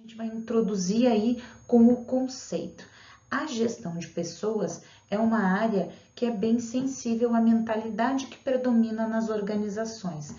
A gente vai introduzir aí como conceito. A gestão de pessoas é uma área que é bem sensível à mentalidade que predomina nas organizações.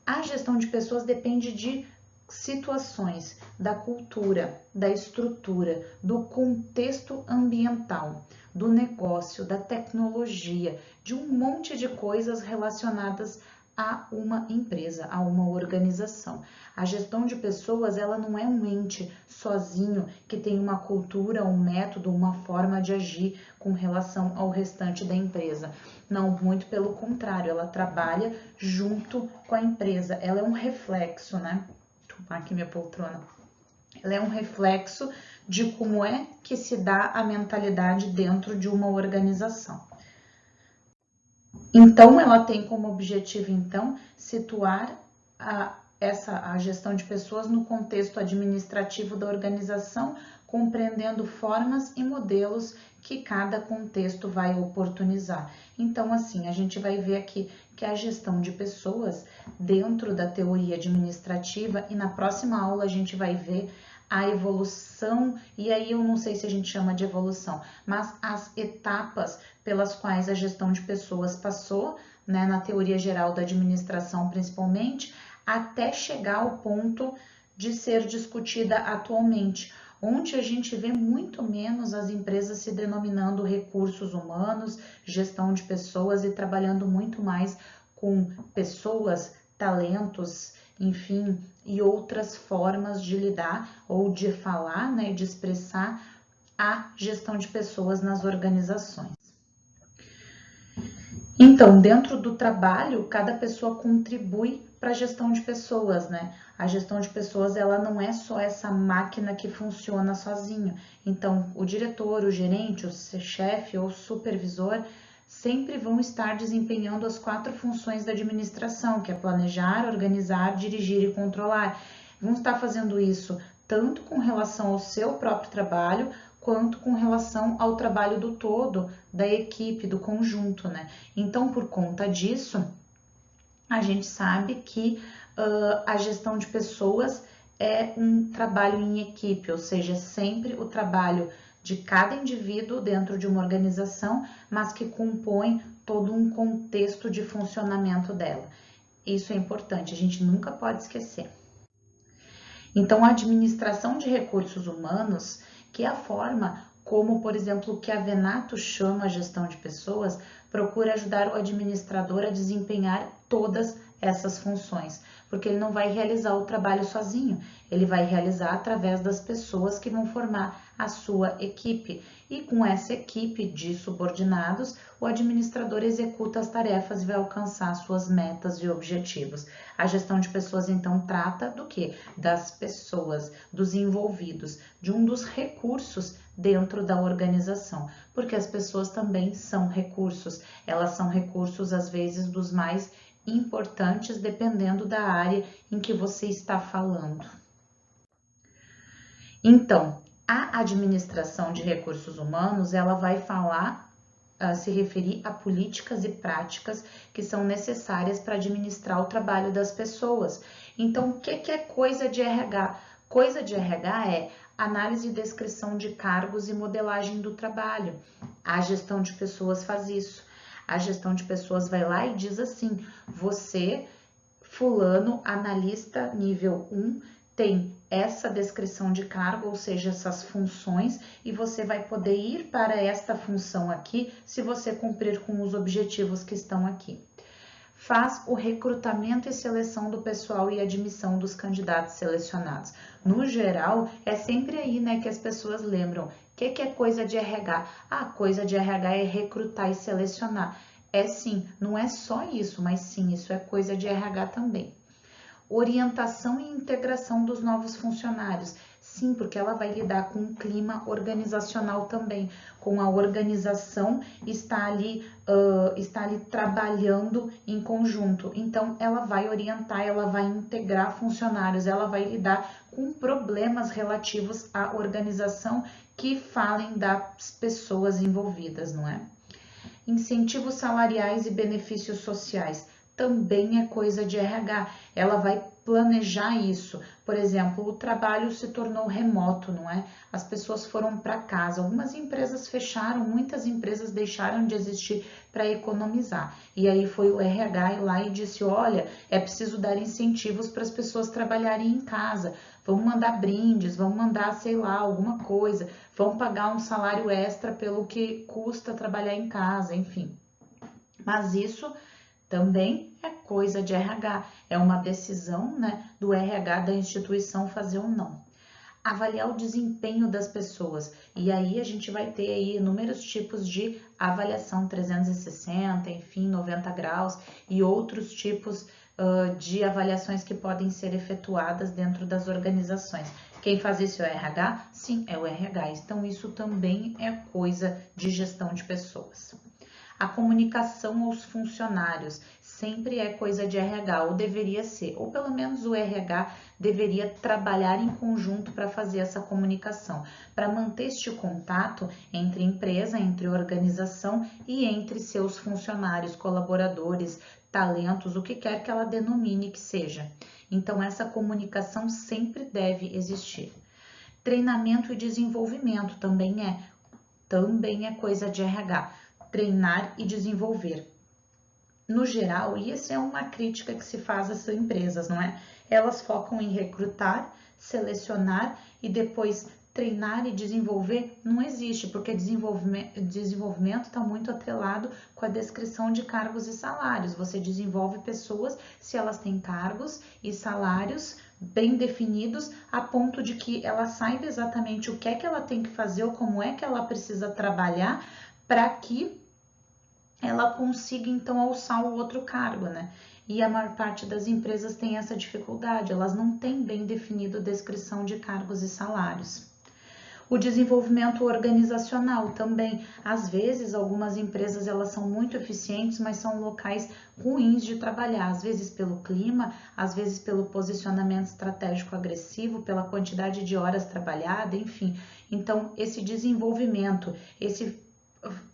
A gestão de pessoas depende de situações, da cultura, da estrutura, do contexto ambiental, do negócio, da tecnologia, de um monte de coisas relacionadas a uma empresa, a uma organização. A gestão de pessoas, ela não é um ente sozinho que tem uma cultura, um método, uma forma de agir com relação ao restante da empresa. Não, muito pelo contrário, ela trabalha junto com a empresa. Ela é um reflexo, né? Deixa eu tomar aqui minha poltrona. Ela é um reflexo de como é que se dá a mentalidade dentro de uma organização. Então, ela tem como objetivo, então, situar a gestão de pessoas no contexto administrativo da organização, compreendendo formas e modelos que cada contexto vai oportunizar. Então, assim, a gente vai ver aqui que a gestão de pessoas dentro da teoria administrativa, e na próxima aula a gente vai ver a evolução, e aí eu não sei se a gente chama de evolução, mas as etapas pelas quais a gestão de pessoas passou, né, na teoria geral da administração principalmente, até chegar ao ponto de ser discutida atualmente, onde a gente vê muito menos as empresas se denominando recursos humanos, gestão de pessoas e trabalhando muito mais com pessoas, talentos, enfim, e outras formas de lidar ou de falar, né, de expressar a gestão de pessoas nas organizações. Então, dentro do trabalho, cada pessoa contribui para a gestão de pessoas, né? A gestão de pessoas, ela não é só essa máquina que funciona sozinho. Então, o diretor, o gerente, o chefe ou supervisor sempre vão estar desempenhando as 4 funções da administração, que é planejar, organizar, dirigir e controlar. Vão estar fazendo isso tanto com relação ao seu próprio trabalho, quanto com relação ao trabalho do todo, da equipe, do conjunto, né? Então, por conta disso, a gente sabe que a gestão de pessoas é um trabalho em equipe, ou seja, sempre o trabalho de cada indivíduo dentro de uma organização, mas que compõe todo um contexto de funcionamento dela. Isso é importante, a gente nunca pode esquecer. Então, a administração de recursos humanos, que é a forma como, por exemplo, o que a Venato chama a gestão de pessoas, procura ajudar o administrador a desempenhar todas essas funções, porque ele não vai realizar o trabalho sozinho, ele vai realizar através das pessoas que vão formar a sua equipe. E com essa equipe de subordinados, o administrador executa as tarefas e vai alcançar suas metas e objetivos. A gestão de pessoas, então, trata do quê? Das pessoas, dos envolvidos, de um dos recursos dentro da organização, porque as pessoas também são recursos, elas são recursos, às vezes, dos mais importantes, dependendo da área em que você está falando. Então, a administração de recursos humanos, ela vai falar, se referir a políticas e práticas que são necessárias para administrar o trabalho das pessoas. Então, o que é coisa de RH? Coisa de RH é análise e descrição de cargos e modelagem do trabalho. A gestão de pessoas faz isso. A gestão de pessoas vai lá e diz assim: você, fulano, analista nível 1, tem essa descrição de cargo, ou seja, essas funções, e você vai poder ir para esta função aqui se você cumprir com os objetivos que estão aqui. Faz o recrutamento e seleção do pessoal e admissão dos candidatos selecionados. No geral, é sempre aí, né, que as pessoas lembram. O que é coisa de RH? Ah, coisa de RH é recrutar e selecionar. É sim, não é só isso, mas sim, isso é coisa de RH também. Orientação e integração dos novos funcionários. Sim, porque ela vai lidar com o clima organizacional também, com a organização está ali trabalhando em conjunto. Então, ela vai orientar, ela vai integrar funcionários, ela vai lidar com problemas relativos à organização que falem das pessoas envolvidas, não é? Incentivos salariais e benefícios sociais também é coisa de RH. Ela vai planejar isso. Por exemplo, o trabalho se tornou remoto, não é? As pessoas foram para casa. Algumas empresas fecharam, muitas empresas deixaram de existir para economizar. E aí foi o RH ir lá e disse: olha, é preciso dar incentivos para as pessoas trabalharem em casa. Vamos mandar brindes, vamos mandar, sei lá, alguma coisa. Vamos pagar um salário extra pelo que custa trabalhar em casa, enfim. Mas isso também é coisa de RH, é uma decisão, né, do RH da instituição fazer ou não. Avaliar o desempenho das pessoas, e aí a gente vai ter aí inúmeros tipos de avaliação 360, enfim, 90 graus e outros tipos de avaliações que podem ser efetuadas dentro das organizações. Quem faz isso é o RH? Sim, é o RH. Então isso também é coisa de gestão de pessoas. A comunicação aos funcionários sempre é coisa de RH, ou deveria ser, ou pelo menos o RH deveria trabalhar em conjunto para fazer essa comunicação, para manter este contato entre empresa, entre organização e entre seus funcionários, colaboradores, talentos, o que quer que ela denomine que seja. Então, essa comunicação sempre deve existir. Treinamento e desenvolvimento também é coisa de RH. Treinar e desenvolver. No geral, e essa é uma crítica que se faz às empresas, não é? Elas focam em recrutar, selecionar e depois treinar e desenvolver. Não existe, porque desenvolvimento está muito atrelado com a descrição de cargos e salários. Você desenvolve pessoas se elas têm cargos e salários bem definidos, a ponto de que ela saiba exatamente o que é que ela tem que fazer ou como é que ela precisa trabalhar para que ela consiga então alçar o outro cargo, né? E a maior parte das empresas tem essa dificuldade, elas não têm bem definido a descrição de cargos e salários. O desenvolvimento organizacional também, às vezes algumas empresas elas são muito eficientes, mas são locais ruins de trabalhar, às vezes pelo clima, às vezes pelo posicionamento estratégico agressivo, pela quantidade de horas trabalhadas, enfim. Então, esse desenvolvimento, esse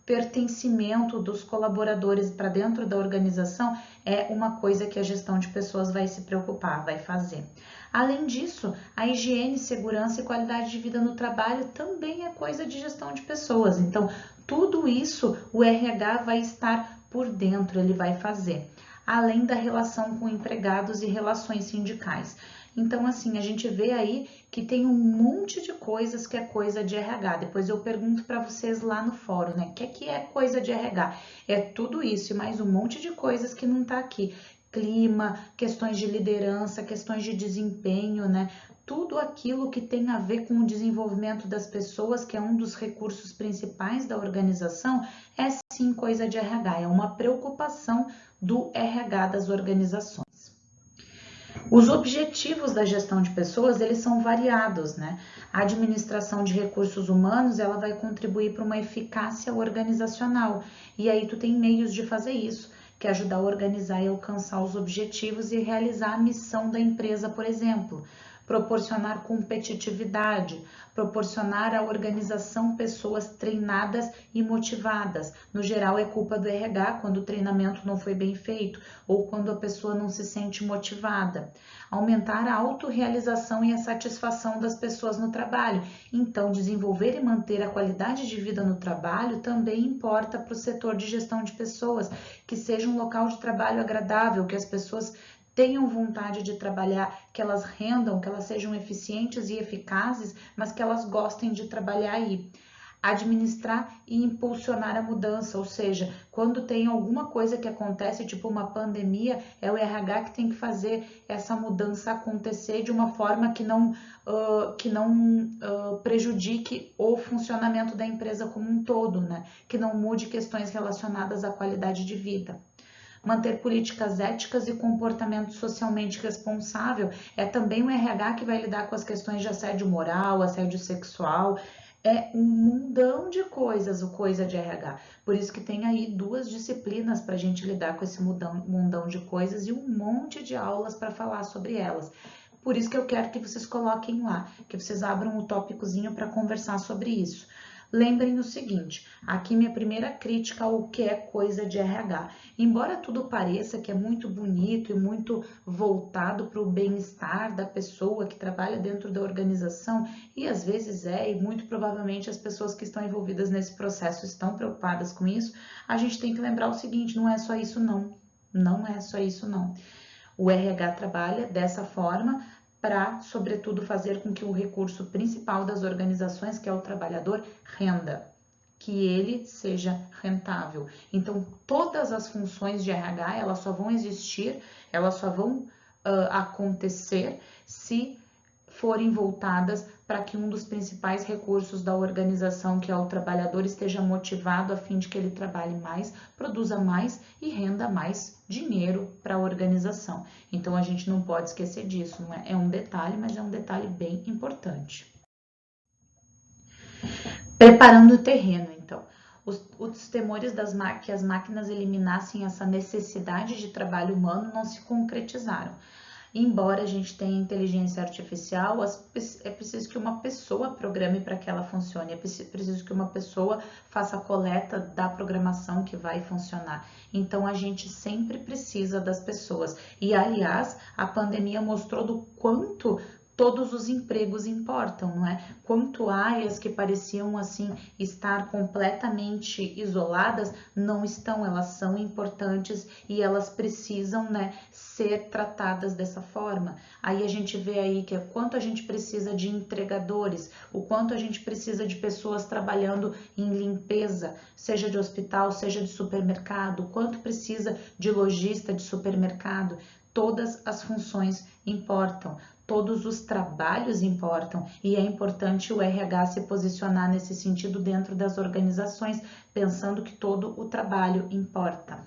pertencimento dos colaboradores para dentro da organização é uma coisa que a gestão de pessoas vai se preocupar, vai fazer. Além disso, a higiene, segurança e qualidade de vida no trabalho também é coisa de gestão de pessoas. Então, tudo isso o RH vai estar por dentro, ele vai fazer. Além da relação com empregados e relações sindicais. Então, assim, a gente vê aí que tem um monte de coisas que é coisa de RH. Depois eu pergunto para vocês lá no fórum, né? O que é coisa de RH? É tudo isso e mais um monte de coisas que não tá aqui. Clima, questões de liderança, questões de desempenho, né? Tudo aquilo que tem a ver com o desenvolvimento das pessoas, que é um dos recursos principais da organização, é sim coisa de RH, é uma preocupação do RH das organizações. Os objetivos da gestão de pessoas, eles são variados, né? A administração de recursos humanos, ela vai contribuir para uma eficácia organizacional. E aí tu tem meios de fazer isso, que é ajudar a organizar e alcançar os objetivos e realizar a missão da empresa, por exemplo. Proporcionar competitividade, proporcionar à organização pessoas treinadas e motivadas. No geral, é culpa do RH quando o treinamento não foi bem feito ou quando a pessoa não se sente motivada. Aumentar a autorrealização e a satisfação das pessoas no trabalho. Então, desenvolver e manter a qualidade de vida no trabalho também importa para o setor de gestão de pessoas, que seja um local de trabalho agradável, que as pessoas tenham vontade de trabalhar, que elas rendam, que elas sejam eficientes e eficazes, mas que elas gostem de trabalhar aí. Administrar e impulsionar a mudança, ou seja, quando tem alguma coisa que acontece, tipo uma pandemia, é o RH que tem que fazer essa mudança acontecer de uma forma que não prejudique o funcionamento da empresa como um todo, né? Que não mude questões relacionadas à qualidade de vida. Manter políticas éticas e comportamento socialmente responsável é também o RH que vai lidar com as questões de assédio moral, assédio sexual. É um mundão de coisas, o coisa de RH. Por isso que tem aí 2 disciplinas para a gente lidar com esse mundão de coisas e um monte de aulas para falar sobre elas. Por isso que eu quero que vocês coloquem lá, que vocês abram um tópicozinho para conversar sobre isso. Lembrem o seguinte, aqui minha primeira crítica ao que é coisa de RH. Embora tudo pareça que é muito bonito e muito voltado para o bem-estar da pessoa que trabalha dentro da organização, e às vezes é, e muito provavelmente as pessoas que estão envolvidas nesse processo estão preocupadas com isso, a gente tem que lembrar o seguinte, não é só isso não. Não é só isso não. O RH trabalha dessa forma para, sobretudo, fazer com que o recurso principal das organizações, que é o trabalhador, renda, que ele seja rentável. Então, todas as funções de RH, elas só vão existir, elas só vão acontecer se forem voltadas para que um dos principais recursos da organização, que é o trabalhador, esteja motivado a fim de que ele trabalhe mais, produza mais e renda mais dinheiro para a organização. Então a gente não pode esquecer disso, é um detalhe, mas é um detalhe bem importante. Preparando o terreno, então. Os temores que as máquinas eliminassem essa necessidade de trabalho humano não se concretizaram. Embora a gente tenha inteligência artificial, é preciso que uma pessoa programe para que ela funcione, é preciso que uma pessoa faça a coleta da programação que vai funcionar. Então a gente sempre precisa das pessoas. E aliás, a pandemia mostrou do quanto todos os empregos importam, não é? Quanto áreas que pareciam assim estar completamente isoladas não estão, elas são importantes e elas precisam, né, ser tratadas dessa forma. Aí a gente vê aí que quanto a gente precisa de entregadores, o quanto a gente precisa de pessoas trabalhando em limpeza, seja de hospital, seja de supermercado, o quanto precisa de lojista de supermercado. Todas as funções importam, todos os trabalhos importam e é importante o RH se posicionar nesse sentido dentro das organizações, pensando que todo o trabalho importa.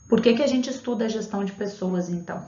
Por que a gente estuda a gestão de pessoas, então?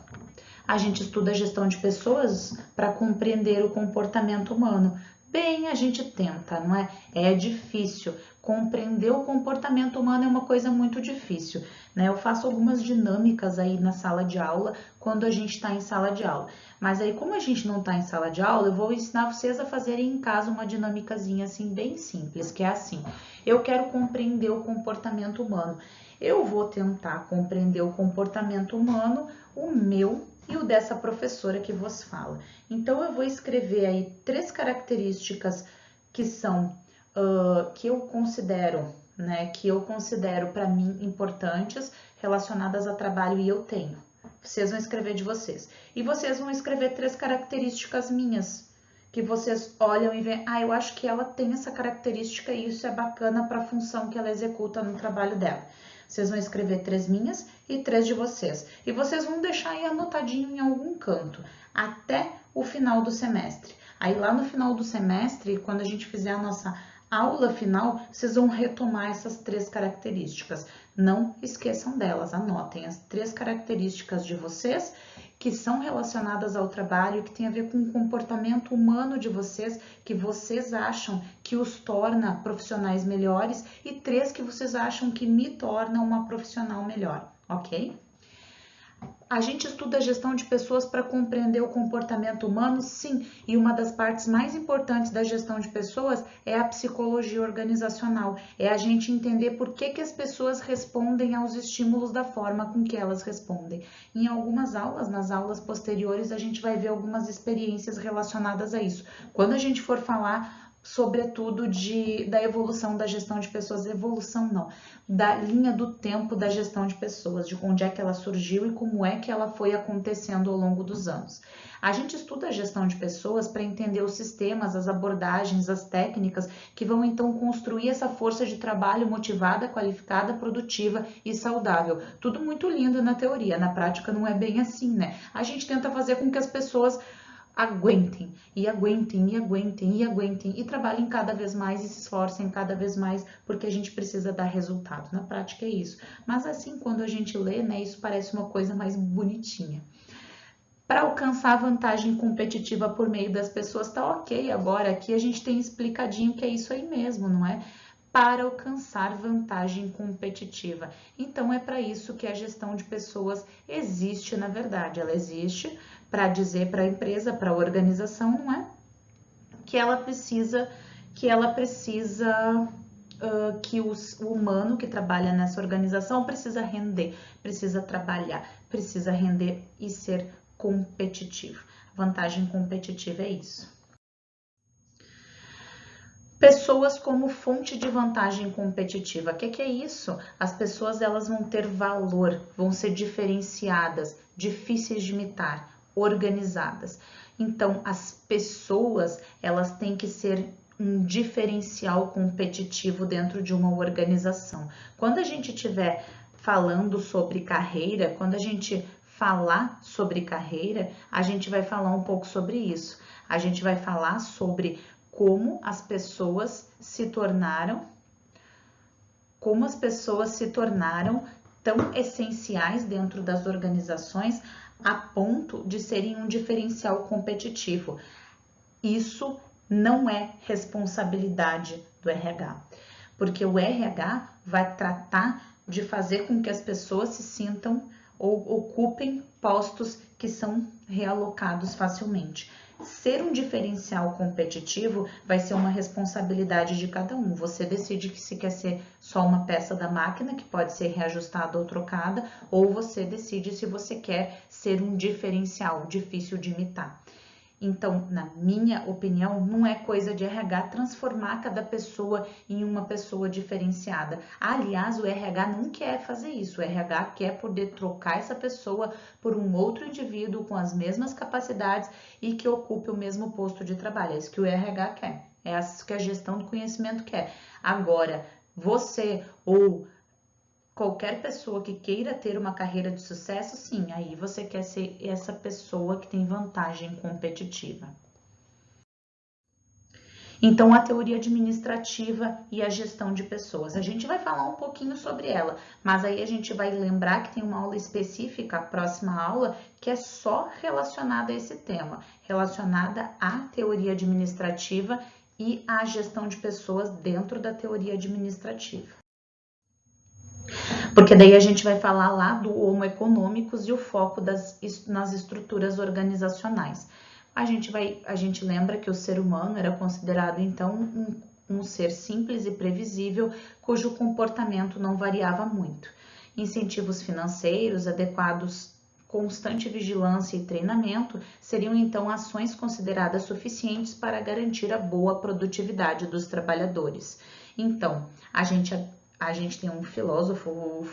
A gente estuda a gestão de pessoas para compreender o comportamento humano. Bem, a gente tenta, não é? É difícil. Compreender o comportamento humano é uma coisa muito difícil, né? Eu faço algumas dinâmicas aí na sala de aula, quando a gente está em sala de aula. Mas aí, como a gente não está em sala de aula, eu vou ensinar vocês a fazerem em casa uma dinâmicazinha assim, bem simples, que é assim. Eu quero compreender o comportamento humano. Eu vou tentar compreender o comportamento humano, o meu e o dessa professora que vos fala. Então, eu vou escrever aí 3 características que são, que eu considero, né, para mim importantes, relacionadas a trabalho e eu tenho. Vocês vão escrever de vocês. E vocês vão escrever 3 características minhas, que vocês olham e veem, eu acho que ela tem essa característica e isso é bacana para a função que ela executa no trabalho dela. Vocês vão escrever 3 minhas e 3 de vocês. E vocês vão deixar aí anotadinho em algum canto, até o final do semestre. Aí lá no final do semestre, quando a gente fizer a nossa aula final, vocês vão retomar essas 3 características. Não esqueçam delas, anotem as 3 características de vocês que são relacionadas ao trabalho, que tem a ver com o comportamento humano de vocês, que vocês acham que os torna profissionais melhores, e 3 que vocês acham que me torna uma profissional melhor, ok? A gente estuda a gestão de pessoas para compreender o comportamento humano, sim, e uma das partes mais importantes da gestão de pessoas é a psicologia organizacional, é a gente entender por que as pessoas respondem aos estímulos da forma com que elas respondem. Em algumas aulas, nas aulas posteriores, a gente vai ver algumas experiências relacionadas a isso. Quando a gente for falar sobretudo da evolução da gestão de pessoas, evolução não, da linha do tempo da gestão de pessoas, de onde é que ela surgiu e como é que ela foi acontecendo ao longo dos anos. A gente estuda a gestão de pessoas para entender os sistemas, as abordagens, as técnicas que vão então construir essa força de trabalho motivada, qualificada, produtiva e saudável. Tudo muito lindo na teoria, na prática não é bem assim, né? A gente tenta fazer com que as pessoas aguentem e trabalhem cada vez mais e se esforcem cada vez mais, porque a gente precisa dar resultado. Na prática é isso. Mas assim, quando a gente lê, né, isso parece uma coisa mais bonitinha. Para alcançar a vantagem competitiva por meio das pessoas, tá ok. Agora aqui a gente tem explicadinho que é isso aí mesmo, não é? Para alcançar vantagem competitiva. Então é para isso que a gestão de pessoas existe, na verdade. Ela existe para dizer para a empresa, para a organização, não é? Que ela precisa que ela precisa, que o humano que trabalha nessa organização precisa render, precisa trabalhar, precisa render e ser competitivo. Vantagem competitiva é isso. Pessoas como fonte de vantagem competitiva. O que é isso? As pessoas elas vão ter valor, vão ser diferenciadas, difíceis de imitar, organizadas. Então, as pessoas elas têm que ser um diferencial competitivo dentro de uma organização. Quando a gente estiver falando sobre carreira, quando a gente falar sobre carreira, a gente vai falar um pouco sobre isso. A gente vai falar sobre como as pessoas se tornaram tão essenciais dentro das organizações a ponto de serem um diferencial competitivo. Isso não é responsabilidade do RH, porque o RH vai tratar de fazer com que as pessoas se sintam ou ocupem postos que são realocados facilmente. Ser um diferencial competitivo vai ser uma responsabilidade de cada um. Você decide que se quer ser só uma peça da máquina que pode ser reajustada ou trocada, ou você decide se você quer ser um diferencial difícil de imitar. Então, na minha opinião, não é coisa de RH transformar cada pessoa em uma pessoa diferenciada. Aliás, o RH não quer fazer isso. O RH quer poder trocar essa pessoa por um outro indivíduo com as mesmas capacidades e que ocupe o mesmo posto de trabalho. É isso que o RH quer. É isso que a gestão do conhecimento quer. Agora, você ou qualquer pessoa que queira ter uma carreira de sucesso, sim, aí você quer ser essa pessoa que tem vantagem competitiva. Então, a teoria administrativa e a gestão de pessoas. A gente vai falar um pouquinho sobre ela, mas aí a gente vai lembrar que tem uma aula específica, a próxima aula, que é só relacionada a esse tema, relacionada à teoria administrativa e à gestão de pessoas dentro da teoria administrativa. Porque daí a gente vai falar lá do Homo econômicos e o foco nas estruturas organizacionais. A gente lembra que o ser humano era considerado então um ser simples e previsível, cujo comportamento não variava muito. Incentivos financeiros adequados, constante vigilância e treinamento seriam então ações consideradas suficientes para garantir a boa produtividade dos trabalhadores. Então, a gente tem um filósofo, o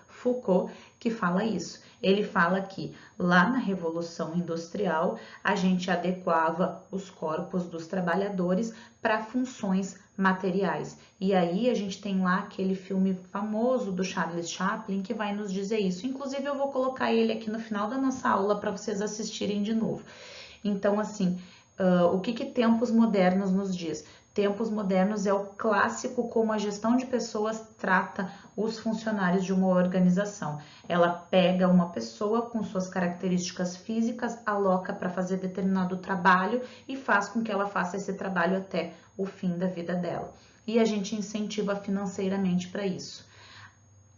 Foucault, que fala isso. Ele fala que lá na Revolução Industrial, a gente adequava os corpos dos trabalhadores para funções materiais. E aí a gente tem lá aquele filme famoso do Charles Chaplin que vai nos dizer isso. Inclusive eu vou colocar ele aqui no final da nossa aula para vocês assistirem de novo. Então, assim, o que tempos modernos nos diz? Tempos modernos é o clássico como a gestão de pessoas trata os funcionários de uma organização. Ela pega uma pessoa com suas características físicas, aloca para fazer determinado trabalho e faz com que ela faça esse trabalho até o fim da vida dela. E a gente incentiva financeiramente para isso.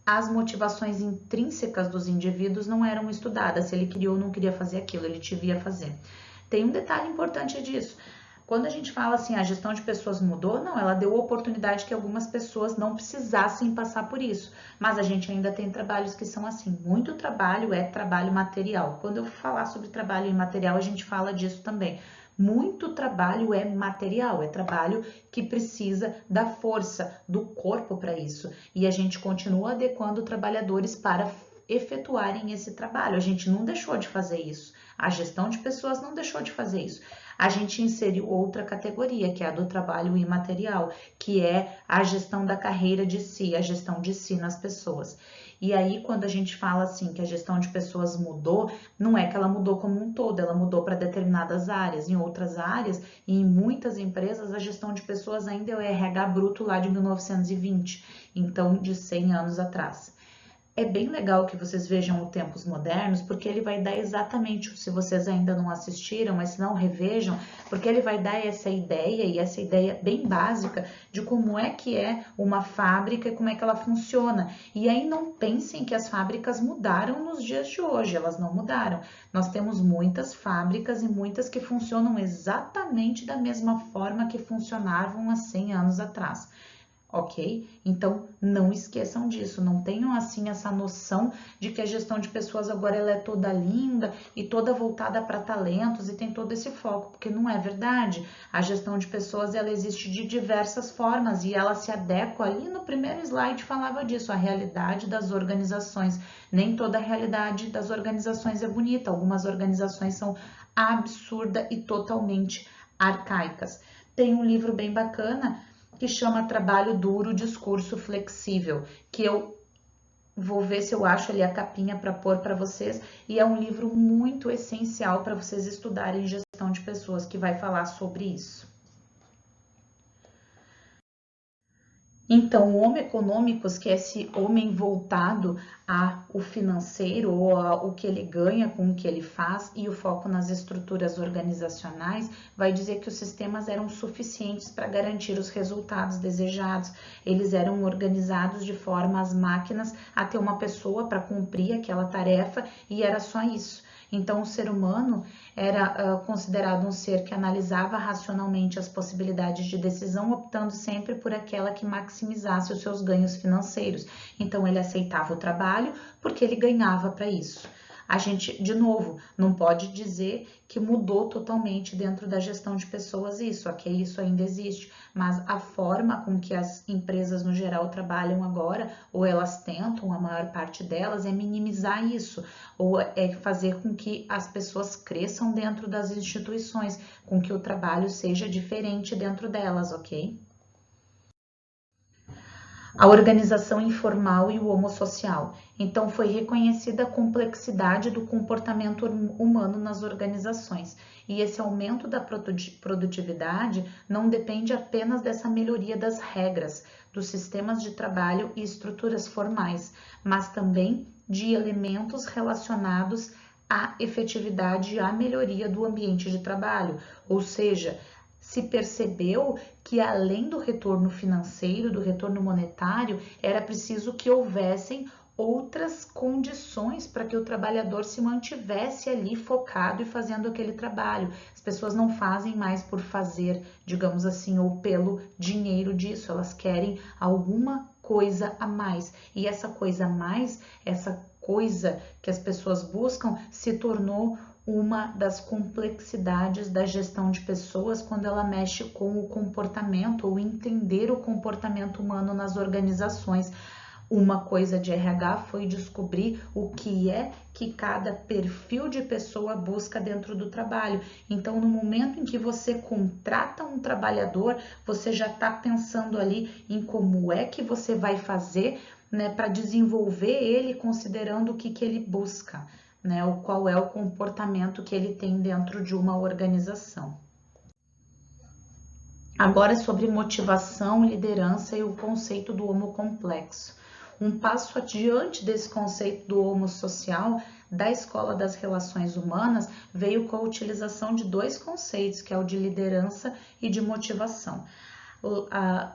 As motivações intrínsecas dos indivíduos não eram estudadas, se ele queria ou não queria fazer aquilo, ele devia fazer. Tem um detalhe importante disso. Quando a gente fala assim, a gestão de pessoas mudou, não, ela deu oportunidade que algumas pessoas não precisassem passar por isso. Mas a gente ainda tem trabalhos que são assim, muito trabalho é trabalho material. Quando eu falar sobre trabalho imaterial, a gente fala disso também. Muito trabalho é material, é trabalho que precisa da força do corpo para isso. E a gente continua adequando trabalhadores para efetuarem esse trabalho. A gente não deixou de fazer isso. A gestão de pessoas não deixou de fazer isso. A gente inseriu outra categoria, que é a do trabalho imaterial, que é a gestão da carreira de si, a gestão de si nas pessoas. E aí, quando a gente fala assim que a gestão de pessoas mudou, não é que ela mudou como um todo, ela mudou para determinadas áreas. Em outras áreas, e em muitas empresas, a gestão de pessoas ainda é o RH bruto lá de 1920, então de 100 anos atrás. É bem legal que vocês vejam o Tempos Modernos, porque ele vai dar exatamente, se vocês ainda não assistiram, mas se não, revejam, porque ele vai dar essa ideia, e essa ideia bem básica, de como é uma fábrica e como é que ela funciona. E aí não pensem que as fábricas mudaram nos dias de hoje, elas não mudaram. Nós temos muitas fábricas e muitas que funcionam exatamente da mesma forma que funcionavam há 100 anos atrás. Ok? Então, não esqueçam disso, não tenham assim essa noção de que a gestão de pessoas agora ela é toda linda e toda voltada para talentos e tem todo esse foco, porque não é verdade. A gestão de pessoas ela existe de diversas formas e ela se adequa ali no primeiro slide falava disso, a realidade das organizações. Nem toda a realidade das organizações é bonita, algumas organizações são absurda e totalmente arcaicas. Tem um livro bem bacana que chama Trabalho Duro, Discurso Flexível, que eu vou ver se eu acho ali a capinha para pôr para vocês, e é um livro muito essencial para vocês estudarem gestão de pessoas, que vai falar sobre isso. Então, o Homo econômicos, que é esse homem voltado ao financeiro ou ao que ele ganha com o que ele faz e o foco nas estruturas organizacionais, vai dizer que os sistemas eram suficientes para garantir os resultados desejados. Eles eram organizados de forma as máquinas a ter uma pessoa para cumprir aquela tarefa e era só isso. Então, o ser humano era considerado um ser que analisava racionalmente as possibilidades de decisão, optando sempre por aquela que maximizasse os seus ganhos financeiros. Então, ele aceitava o trabalho porque ele ganhava para isso. A gente, de novo, não pode dizer que mudou totalmente dentro da gestão de pessoas isso, ok? Isso ainda existe, mas a forma com que as empresas no geral trabalham agora, ou elas tentam, a maior parte delas, é minimizar isso, ou é fazer com que as pessoas cresçam dentro das instituições, com que o trabalho seja diferente dentro delas, ok? A organização informal e o homossocial. Então, foi reconhecida a complexidade do comportamento humano nas organizações. E esse aumento da produtividade não depende apenas dessa melhoria das regras, dos sistemas de trabalho e estruturas formais, mas também de elementos relacionados à efetividade e à melhoria do ambiente de trabalho, ou seja, se percebeu que além do retorno financeiro, do retorno monetário, era preciso que houvessem outras condições para que o trabalhador se mantivesse ali focado e fazendo aquele trabalho. As pessoas não fazem mais por fazer, digamos assim, ou pelo dinheiro disso, elas querem alguma coisa a mais. E essa coisa a mais, essa coisa que as pessoas buscam, se tornou uma das complexidades da gestão de pessoas quando ela mexe com o comportamento ou entender o comportamento humano nas organizações. Uma coisa de RH foi descobrir o que é que cada perfil de pessoa busca dentro do trabalho. Então, no momento em que você contrata um trabalhador, você já está pensando ali em como é que você vai fazer, né, para desenvolver ele considerando o que ele busca, né, o qual é o comportamento que ele tem dentro de uma organização. Agora sobre motivação, liderança e o conceito do homo complexo. Um passo adiante desse conceito do homo social da Escola das Relações Humanas veio com a utilização de dois conceitos, que é o de liderança e de motivação.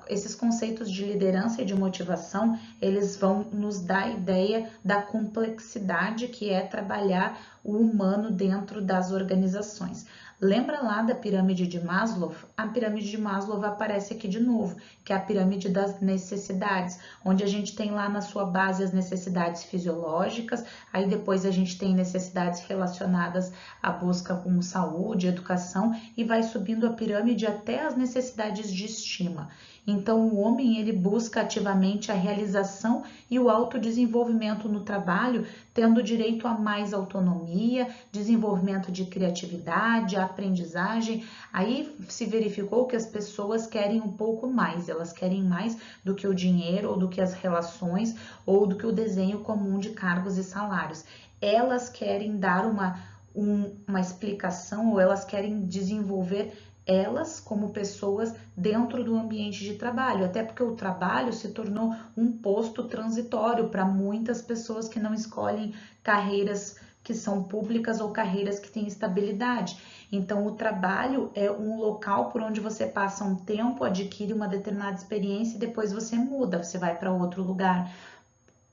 Esses conceitos de liderança e de motivação, eles vão nos dar a ideia da complexidade que é trabalhar o humano dentro das organizações. Lembra lá da pirâmide de Maslow? A pirâmide de Maslow aparece aqui de novo, que é a pirâmide das necessidades, onde a gente tem lá na sua base as necessidades fisiológicas, aí depois a gente tem necessidades relacionadas à busca por saúde, educação, e vai subindo a pirâmide até as necessidades de estima. Então, o homem ele busca ativamente a realização e o autodesenvolvimento no trabalho, tendo direito a mais autonomia, desenvolvimento de criatividade, aprendizagem. Aí se verificou que as pessoas querem um pouco mais, elas querem mais do que o dinheiro ou do que as relações ou do que o desenho comum de cargos e salários. Elas querem dar uma explicação ou elas querem desenvolver elas como pessoas dentro do ambiente de trabalho, até porque o trabalho se tornou um posto transitório para muitas pessoas que não escolhem carreiras que são públicas ou carreiras que têm estabilidade. Então, o trabalho é um local por onde você passa um tempo, adquire uma determinada experiência e depois você muda, você vai para outro lugar.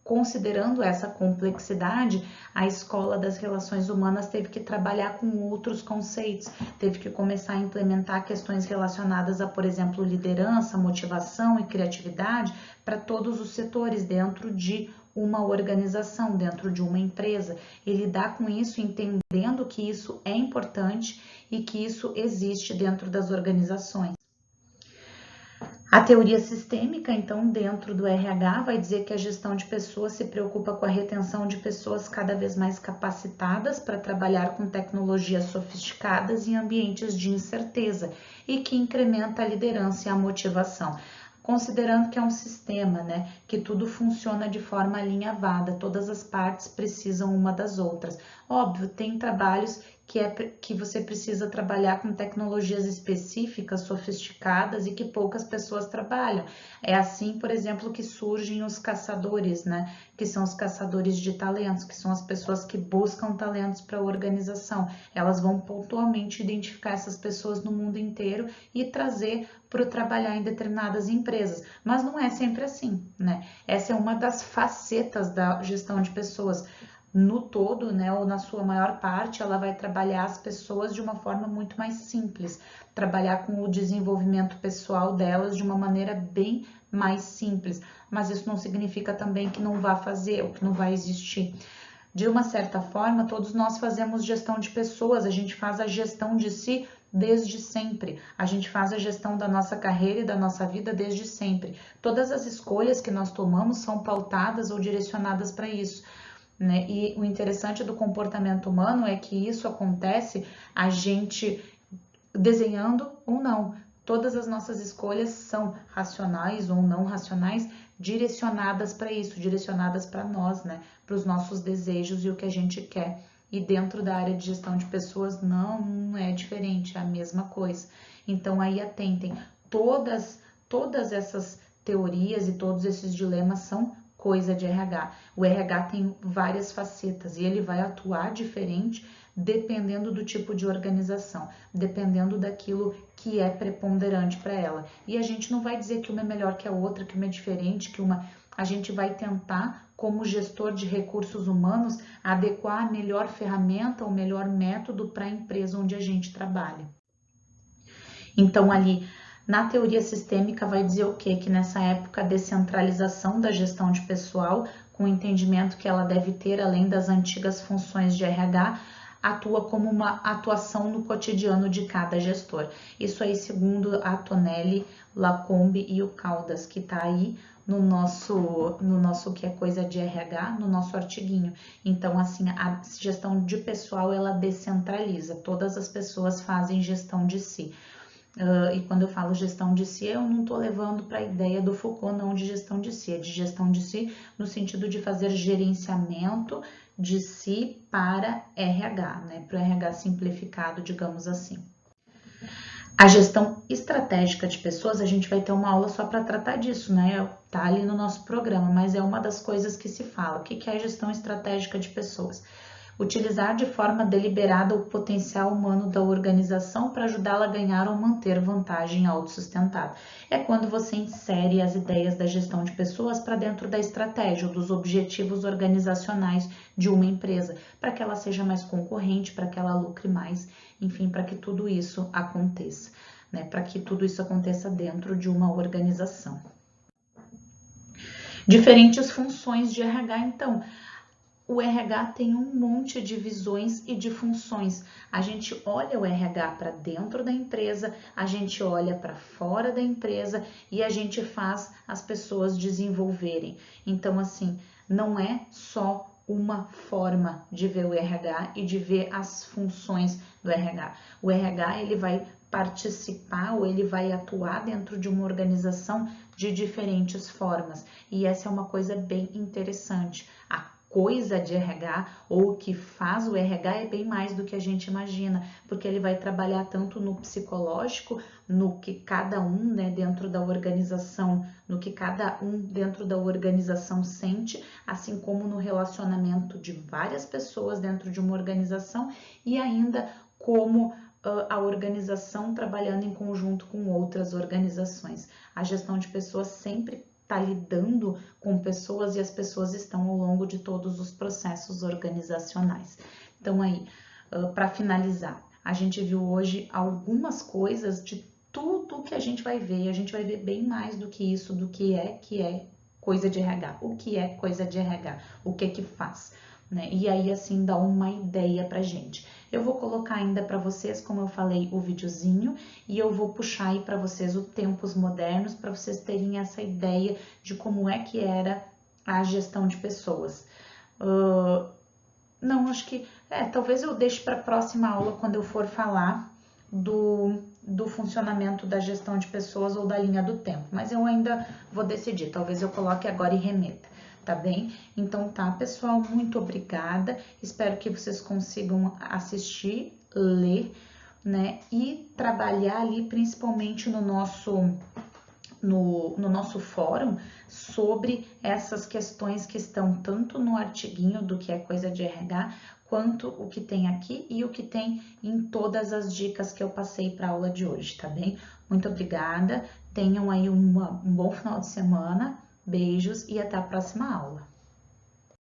Considerando essa complexidade, a escola das relações humanas teve que trabalhar com outros conceitos, teve que começar a implementar questões relacionadas a, por exemplo, liderança, motivação e criatividade para todos os setores dentro de uma organização, dentro de uma empresa, e lidar com isso entendendo que isso é importante e que isso existe dentro das organizações. A teoria sistêmica, então, dentro do RH, vai dizer que a gestão de pessoas se preocupa com a retenção de pessoas cada vez mais capacitadas para trabalhar com tecnologias sofisticadas em ambientes de incerteza e que incrementa a liderança e a motivação. Considerando que é um sistema, né, que tudo funciona de forma alinhavada, todas as partes precisam uma das outras. Óbvio, tem trabalhos que você precisa trabalhar com tecnologias específicas, sofisticadas e que poucas pessoas trabalham. É assim, por exemplo, que surgem os caçadores, né? Que são os caçadores de talentos, que são as pessoas que buscam talentos para a organização. Elas vão pontualmente identificar essas pessoas no mundo inteiro e trazer para trabalhar em determinadas empresas. Mas não é sempre assim, né? Essa é uma das facetas da gestão de pessoas. No todo, né, ou na sua maior parte, ela vai trabalhar as pessoas de uma forma muito mais simples, trabalhar com o desenvolvimento pessoal delas de uma maneira bem mais simples, mas isso não significa também que não vá fazer ou que não vai existir. De uma certa forma, todos nós fazemos gestão de pessoas, a gente faz a gestão de si desde sempre, a gente faz a gestão da nossa carreira e da nossa vida desde sempre. Todas as escolhas que nós tomamos são pautadas ou direcionadas para isso. Né? E o interessante do comportamento humano é que isso acontece a gente desenhando ou não. Todas as nossas escolhas são racionais ou não racionais, direcionadas para isso, direcionadas para nós, né? Para os nossos desejos e o que a gente quer. E dentro da área de gestão de pessoas não é diferente, é a mesma coisa. Então aí atentem, todas essas teorias e todos esses dilemas são coisa de RH. O RH tem várias facetas e ele vai atuar diferente dependendo do tipo de organização, dependendo daquilo que é preponderante para ela. E a gente não vai dizer que uma é melhor que a outra, que uma é diferente, que uma... A gente vai tentar, como gestor de recursos humanos, adequar a melhor ferramenta, o melhor método para a empresa onde a gente trabalha. Então, ali, na teoria sistêmica vai dizer o quê? Que nessa época a descentralização da gestão de pessoal, com o entendimento que ela deve ter, além das antigas funções de RH, atua como uma atuação no cotidiano de cada gestor. Isso aí segundo a Tonelli, Lacombe e o Caldas, que está aí no nosso que é coisa de RH, no nosso artiguinho. Então, assim, a gestão de pessoal, ela descentraliza, todas as pessoas fazem gestão de si. E quando eu falo gestão de si, eu não estou levando para a ideia do Foucault, não de gestão de si, é de gestão de si no sentido de fazer gerenciamento de si para RH, né? Para o RH simplificado, digamos assim. A gestão estratégica de pessoas, a gente vai ter uma aula só para tratar disso, né? Tá ali no nosso programa, mas é uma das coisas que se fala. O que é a gestão estratégica de pessoas? Utilizar de forma deliberada o potencial humano da organização para ajudá-la a ganhar ou manter vantagem autossustentável. É quando você insere as ideias da gestão de pessoas para dentro da estratégia ou dos objetivos organizacionais de uma empresa, para que ela seja mais concorrente, para que ela lucre mais, enfim, para que tudo isso aconteça, né? Para que tudo isso aconteça dentro de uma organização. Diferentes funções de RH, então. O RH tem um monte de visões e de funções. A gente olha o RH para dentro da empresa, a gente olha para fora da empresa e a gente faz as pessoas desenvolverem. Então, assim, não é só uma forma de ver o RH e de ver as funções do RH. O RH, ele vai participar ou ele vai atuar dentro de uma organização de diferentes formas. E essa é uma coisa bem interessante. A coisa de RH ou o que faz o RH é bem mais do que a gente imagina, porque ele vai trabalhar tanto no psicológico, no que cada um, né, dentro da organização, no que cada um dentro da organização sente, assim como no relacionamento de várias pessoas dentro de uma organização e ainda como a organização trabalhando em conjunto com outras organizações. A gestão de pessoas sempre está lidando com pessoas e as pessoas estão ao longo de todos os processos organizacionais. Então aí, para finalizar, a gente viu hoje algumas coisas de tudo que a gente vai ver bem mais do que isso, do que é coisa de RH, o que é coisa de RH, o que faz, né? E aí assim dá uma ideia pra gente. Eu vou colocar ainda para vocês, como eu falei, o videozinho e eu vou puxar aí para vocês o Tempos Modernos para vocês terem essa ideia de como é que era a gestão de pessoas. Não, acho que talvez eu deixe para a próxima aula quando eu for falar do funcionamento da gestão de pessoas ou da linha do tempo, mas eu ainda vou decidir, talvez eu coloque agora e remeta, tá bem? Então tá, pessoal, muito obrigada, espero que vocês consigam assistir, ler, né, e trabalhar ali principalmente no nosso fórum sobre essas questões que estão tanto no artiguinho do que é coisa de RH, quanto o que tem aqui e o que tem em todas as dicas que eu passei para a aula de hoje, tá bem? Muito obrigada, tenham aí um bom final de semana, beijos e até a próxima aula.